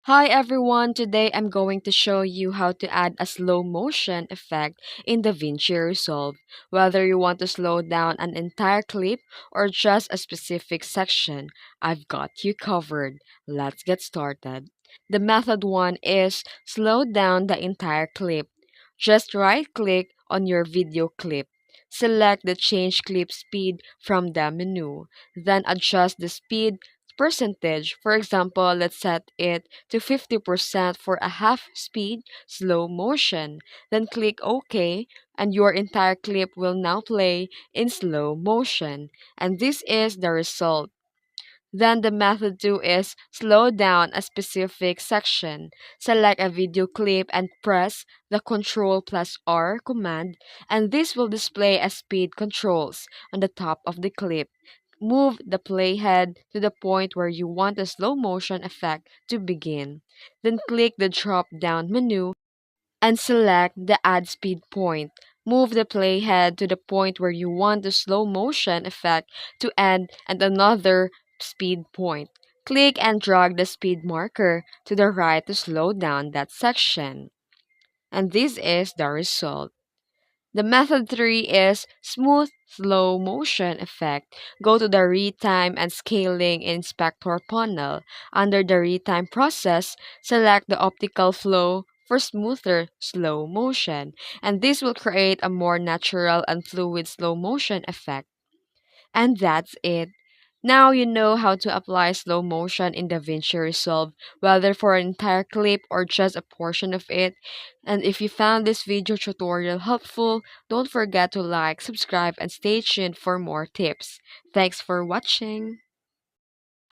Hi everyone, today I'm going to show you how to add a slow motion effect in DaVinci Resolve. Whether you want to slow down an entire clip or just a specific section, I've got you covered. Let's get started. The method one is slow down the entire clip. Just right click on your video clip. Select the change clip speed from the menu. Then adjust the speed percentage. For example, let's set it to 50% for a half speed slow motion. Then click OK, and your entire clip will now play in slow motion. And this is the result. Then the method 2 is slow down a specific section. Select a video clip and press the Ctrl plus R command, and this will display as speed controls on the top of the clip. Move the playhead to the point where you want the slow motion effect to begin. Then click the drop down menu and select the add speed point. Move the playhead to the point where you want the slow motion effect to end at another speed point. Click and drag the speed marker to the right to slow down that section. And this is the result. The method 3 is smooth slow motion effect. Go to the retime and scaling inspector panel. Under the retime process, select the optical flow for smoother slow motion, and this will create a more natural and fluid slow motion effect. And that's it. Now you know how to apply slow motion in DaVinci Resolve, whether for an entire clip or just a portion of it. And if you found this video tutorial helpful, don't forget to like, subscribe, and stay tuned for more tips. Thanks for watching.